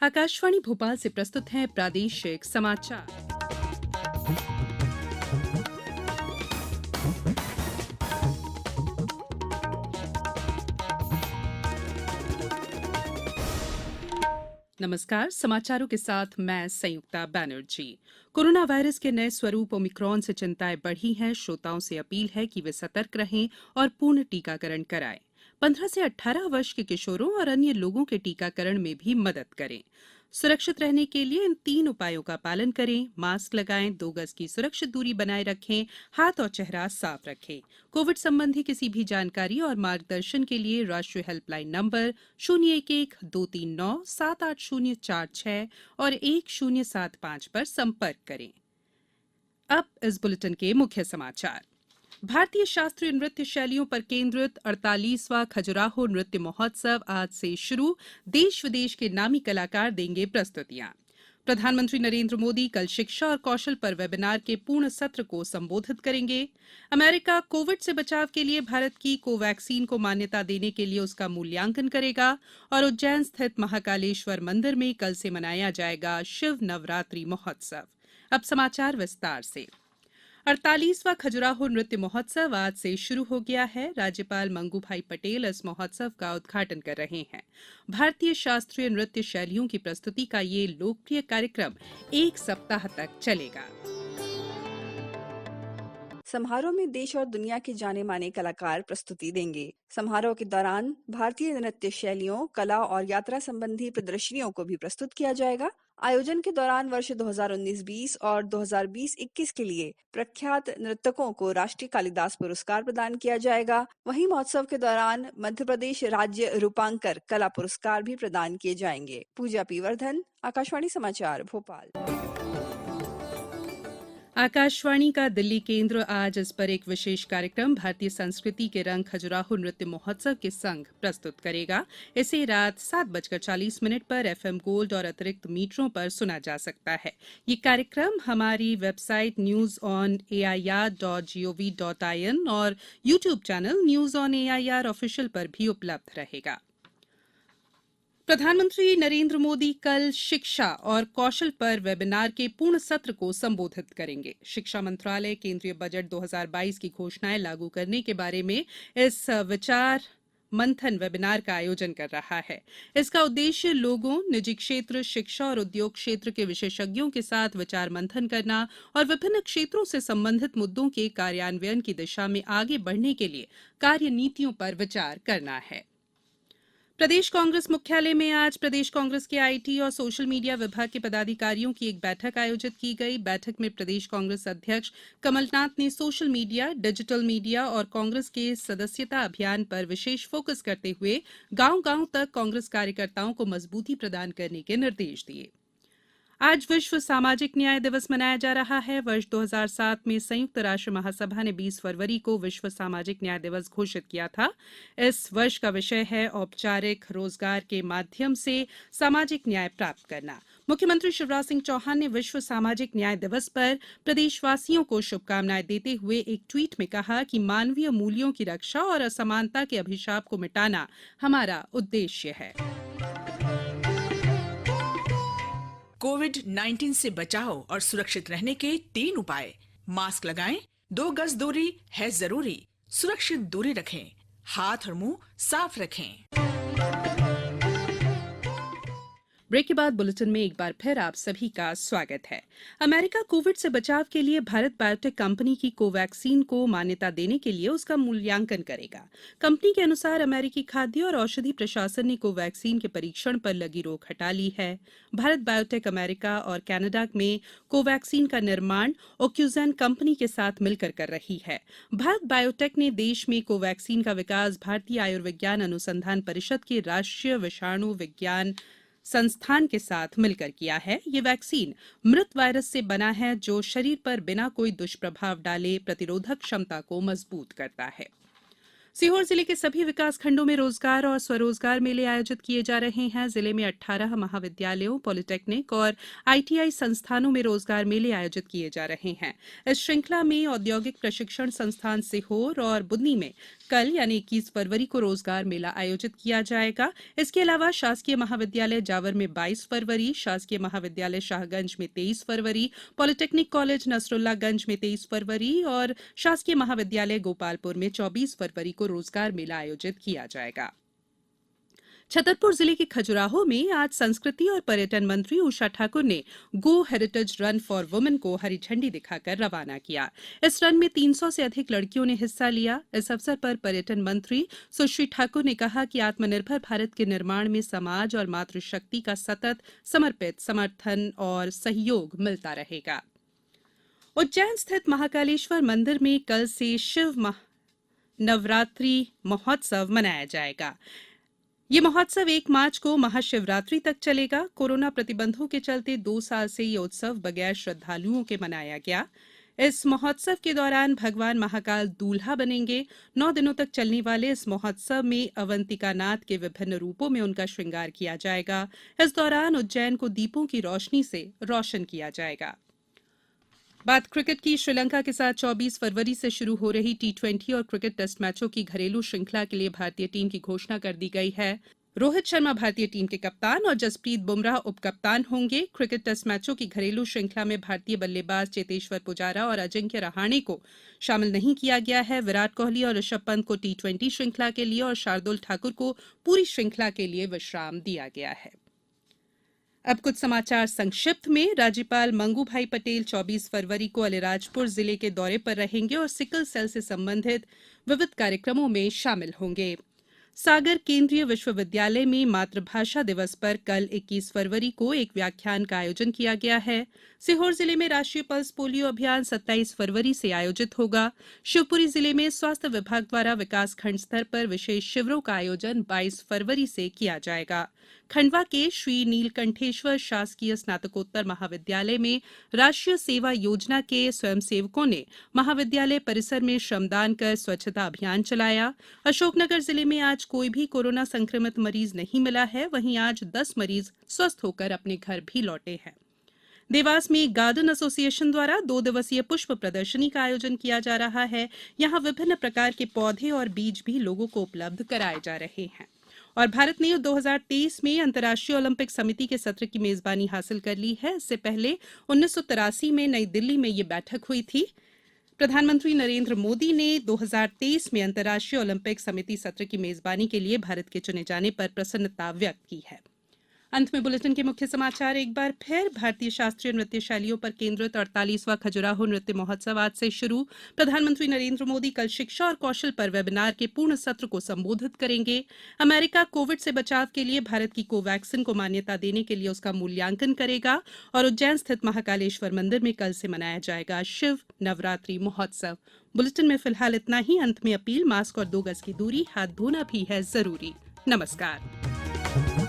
आकाशवाणी भोपाल से प्रस्तुत हैं प्रादेशिक समाचार। नमस्कार, समाचारों के साथ मैं संयुक्ता बैनर्जी। कोरोना वायरस के नए स्वरूप ओमिक्रॉन से चिंताएं बढ़ी हैं। श्रोताओं से अपील है कि वे सतर्क रहें और पूर्ण टीकाकरण कराएं। 15 से 18 वर्ष के किशोरों और अन्य लोगों के टीकाकरण में भी मदद करें। सुरक्षित रहने के लिए इन 3 उपायों का पालन करें। मास्क लगाएं, 2 गज की सुरक्षित दूरी बनाए रखें, हाथ और चेहरा साफ रखें। कोविड संबंधी किसी भी जानकारी और मार्गदर्शन के लिए राष्ट्रीय हेल्पलाइन नंबर 011-239-78046 और 1075 पर संपर्क करें। अब इस बुलेटिन के मुख्य समाचार। भारतीय शास्त्रीय नृत्य शैलियों पर केंद्रित 48वां खजुराहो नृत्य महोत्सव आज से शुरू। देश विदेश के नामी कलाकार देंगे प्रस्तुतियां। प्रधानमंत्री नरेंद्र मोदी कल शिक्षा और कौशल पर वेबिनार के पूर्ण सत्र को संबोधित करेंगे। अमेरिका कोविड से बचाव के लिए भारत की कोवैक्सीन को मान्यता देने के लिए उसका मूल्यांकन करेगा। और उज्जैन स्थित महाकालेश्वर मंदिर में कल से मनाया जाएगा शिव नवरात्रि महोत्सव। अब समाचार विस्तार से। 48वां खजुराहो नृत्य महोत्सव आज से शुरू हो गया है। राज्यपाल मंगू भाई पटेल इस महोत्सव का उद्घाटन कर रहे हैं। भारतीय शास्त्रीय नृत्य शैलियों की प्रस्तुति का ये लोकप्रिय कार्यक्रम 1 सप्ताह तक चलेगा। समारोह में देश और दुनिया के जाने माने कलाकार प्रस्तुति देंगे। समारोह के दौरान भारतीय नृत्य शैलियों, कला और यात्रा संबंधी प्रदर्शनियों को भी प्रस्तुत किया जाएगा। आयोजन के दौरान वर्ष 2019-20 और 2020-21 के लिए प्रख्यात नर्तकों को राष्ट्रीय कालिदास पुरस्कार प्रदान किया जाएगा। वहीं महोत्सव के दौरान मध्य प्रदेश राज्य रूपांकर कला पुरस्कार भी प्रदान किए जाएंगे। पूजा पी वर्धन, आकाशवाणी समाचार, भोपाल। आकाशवाणी का दिल्ली केंद्र आज इस पर एक विशेष कार्यक्रम भारतीय संस्कृति के रंग खजुराहो नृत्य महोत्सव के संग प्रस्तुत करेगा। इसे रात 7:40 पर एफएम गोल्ड और अतिरिक्त मीटरों पर सुना जा सकता है। ये कार्यक्रम हमारी वेबसाइट newsonair.gov.in और YouTube channel news on AIR official पर भी उपलब्ध रहेगा। प्रधानमंत्री नरेंद्र मोदी कल शिक्षा और कौशल पर वेबिनार के पूर्ण सत्र को संबोधित करेंगे। शिक्षा मंत्रालय केंद्रीय बजट 2022 की घोषणाएं लागू करने के बारे में इस विचार मंथन वेबिनार का आयोजन कर रहा है। इसका उद्देश्य लोगों, निजी क्षेत्र, शिक्षा और उद्योग क्षेत्र के विशेषज्ञों के साथ विचार मंथन करना और विभिन्न क्षेत्रों से संबंधित मुद्दों के कार्यान्वयन की दिशा में आगे बढ़ने के लिए कार्यनीतियों पर विचार करना है। प्रदेश कांग्रेस मुख्यालय में आज प्रदेश कांग्रेस के आईटी और सोशल मीडिया विभाग के पदाधिकारियों की एक बैठक आयोजित की गई। बैठक में प्रदेश कांग्रेस अध्यक्ष कमलनाथ ने सोशल मीडिया, डिजिटल मीडिया और कांग्रेस के सदस्यता अभियान पर विशेष फोकस करते हुए गांव-गांव तक कांग्रेस कार्यकर्ताओं को मजबूती प्रदान करने के निर्देश दिए। आज विश्व सामाजिक न्याय दिवस मनाया जा रहा है। वर्ष 2007 में संयुक्त राष्ट्र महासभा ने 20 फरवरी को विश्व सामाजिक न्याय दिवस घोषित किया था। इस वर्ष का विषय है औपचारिक रोजगार के माध्यम से सामाजिक न्याय प्राप्त करना। मुख्यमंत्री शिवराज सिंह चौहान ने विश्व सामाजिक न्याय दिवस पर प्रदेशवासियों को शुभकामनाएं देते हुए एक ट्वीट में कहा कि मानवीय मूल्यों की रक्षा और असमानता के अभिशाप को मिटाना हमारा उद्देश्य है। कोविड-19 से बचाव और सुरक्षित रहने के 3 उपाय। मास्क लगाएं, 2 गज दूरी है जरूरी, सुरक्षित दूरी रखें, हाथ और मुंह साफ रखें। ब्रेक के बाद बुलेटिन में एक बार फिर आप सभी का स्वागत है। अमेरिका कोविड से बचाव के लिए भारत बायोटेक कंपनी की कोवैक्सीन को मान्यता देने के लिए उसका मूल्यांकन करेगा। कंपनी के अनुसार अमेरिकी खाद्य और औषधि प्रशासन ने कोवैक्सीन के परीक्षण पर लगी रोक हटा ली है। भारत बायोटेक अमेरिका और कनाडा में कोवैक्सीन का निर्माण ओक्यूजन कंपनी के साथ मिलकर कर रही है। भारत बायोटेक ने देश में कोवैक्सीन का विकास भारतीय आयुर्विज्ञान अनुसंधान परिषद के राष्ट्रीय विषाणु विज्ञान संस्थान के साथ मिलकर किया है। ये वैक्सीन मृत वायरस से बना है जो शरीर पर बिना कोई दुष्प्रभाव डाले प्रतिरोधक क्षमता को मजबूत करता है। सीहोर जिले के सभी विकासखंडों में रोजगार और स्वरोजगार मेले आयोजित किए जा रहे हैं। जिले में 18 महाविद्यालयों, पॉलिटेक्निक और आईटीआई संस्थानों में रोजगार मेले आयोजित किए जा रहे हैं। इस श्रृंखला में औद्योगिक प्रशिक्षण संस्थान सीहोर और बुदनी में कल यानी 21 फरवरी को रोजगार मेला आयोजित किया जाएगा। इसके अलावा शासकीय महाविद्यालय जावर में 22 फरवरी, शासकीय महाविद्यालय शाहगंज में 23 फरवरी, पॉलिटेक्निक कॉलेज नसरुल्लागंज में 23 फरवरी और शासकीय महाविद्यालय गोपालपुर में 24 फरवरी को रोजगार मेला आयोजित किया जाएगा। छतरपुर जिले के खजुराहो में आज संस्कृति और पर्यटन मंत्री उषा ठाकुर ने गो हेरिटेज रन फॉर वुमेन को हरी झंडी दिखाकर रवाना किया। इस रन में 300 से अधिक लड़कियों ने हिस्सा लिया। इस अवसर पर पर्यटन मंत्री सुश्री ठाकुर ने कहा कि आत्मनिर्भर भारत के निर्माण में समाज और मातृशक्ति का सतत समर्पित समर्थन और सहयोग मिलता रहेगा। उज्जैन स्थित महाकालेश्वर मंदिर में कल से शिव नवरात्रि महोत्सव मनाया जाएगा। ये महोत्सव 1 मार्च को महाशिवरात्रि तक चलेगा। कोरोना प्रतिबंधों के चलते 2 साल से ये उत्सव बगैर श्रद्धालुओं के मनाया गया। इस महोत्सव के दौरान भगवान महाकाल दूल्हा बनेंगे। 9 दिनों तक चलने वाले इस महोत्सव में अवंतिकानाथ के विभिन्न रूपों में उनका श्रृंगार किया जाएगा। इस दौरान उज्जैन को दीपों की रोशनी से रोशन किया जाएगा। बात क्रिकेट की। श्रीलंका के साथ 24 फरवरी से शुरू हो रही टी20 और क्रिकेट टेस्ट मैचों की घरेलू श्रृंखला के लिए भारतीय टीम की घोषणा कर दी गई है। रोहित शर्मा भारतीय टीम के कप्तान और जसप्रीत बुमराह उपकप्तान होंगे। क्रिकेट टेस्ट मैचों की घरेलू श्रृंखला में भारतीय बल्लेबाज चेतेश्वर पुजारा और अजिंक्य रहाणे को शामिल नहीं किया गया है। विराट कोहली और ऋषभ पंत को टी20 श्रृंखला के लिए और शार्दुल ठाकुर को पूरी श्रृंखला के लिए विश्राम दिया गया है। अब कुछ समाचार संक्षिप्त में। राज्यपाल मंगू भाई पटेल 24 फरवरी को अलीराजपुर जिले के दौरे पर रहेंगे और सिकल सेल से संबंधित विविध कार्यक्रमों में शामिल होंगे। सागर केंद्रीय विश्वविद्यालय में मातृभाषा दिवस पर कल 21 फरवरी को एक व्याख्यान का आयोजन किया गया है। सीहोर जिले में राष्ट्रीय पल्स पोलियो अभियान 27 फरवरी से आयोजित होगा। शिवपुरी जिले में स्वास्थ्य विभाग द्वारा विकासखंड स्तर पर विशेष शिविरों का आयोजन 22 फरवरी से किया जाएगा। खंडवा के श्री नीलकंठेश्वर शासकीय स्नातकोत्तर महाविद्यालय में राष्ट्रीय सेवा योजना के स्वयंसेवकों ने महाविद्यालय परिसर में श्रमदान कर स्वच्छता अभियान चलाया। अशोकनगर जिले में आज कोई भी कोरोना संक्रमित मरीज नहीं मिला है। वहीं आज 10 मरीज स्वस्थ होकर अपने घर भी लौटे हैं। देवास में गार्डन एसोसिएशन द्वारा 2 दिवसीय पुष्प प्रदर्शनी का आयोजन किया जा रहा है। यहां विभिन्न प्रकार के पौधे और बीज भी लोगों को उपलब्ध कराए जा रहे हैं। और भारत ने 2023 में अंतर्राष्ट्रीय ओलंपिक समिति के सत्र की मेजबानी हासिल कर ली है। इससे पहले 1983 में नई दिल्ली में ये बैठक हुई थी। प्रधानमंत्री नरेंद्र मोदी ने 2023 में अंतर्राष्ट्रीय ओलंपिक समिति सत्र की मेजबानी के लिए भारत के चुने जाने पर प्रसन्नता व्यक्त की है। अंत में बुलेटिन के मुख्य समाचार एक बार फिर। भारतीय शास्त्रीय नृत्य शैलियों पर केंद्रित 48वां खजुराहो नृत्य महोत्सव आज से शुरू। प्रधानमंत्री नरेंद्र मोदी कल शिक्षा और कौशल पर वेबिनार के पूर्ण सत्र को संबोधित करेंगे। अमेरिका कोविड से बचाव के लिए भारत की कोवैक्सीन को मान्यता देने के लिए उसका मूल्यांकन करेगा। और उज्जैन स्थित महाकालेश्वर मंदिर में कल से मनाया जाएगा शिव नवरात्रि महोत्सव। बुलेटिन में फिलहाल इतना ही। अंत में अपील, मास्क और 2 गज की दूरी, हाथ धोना भी है जरूरी। नमस्कार।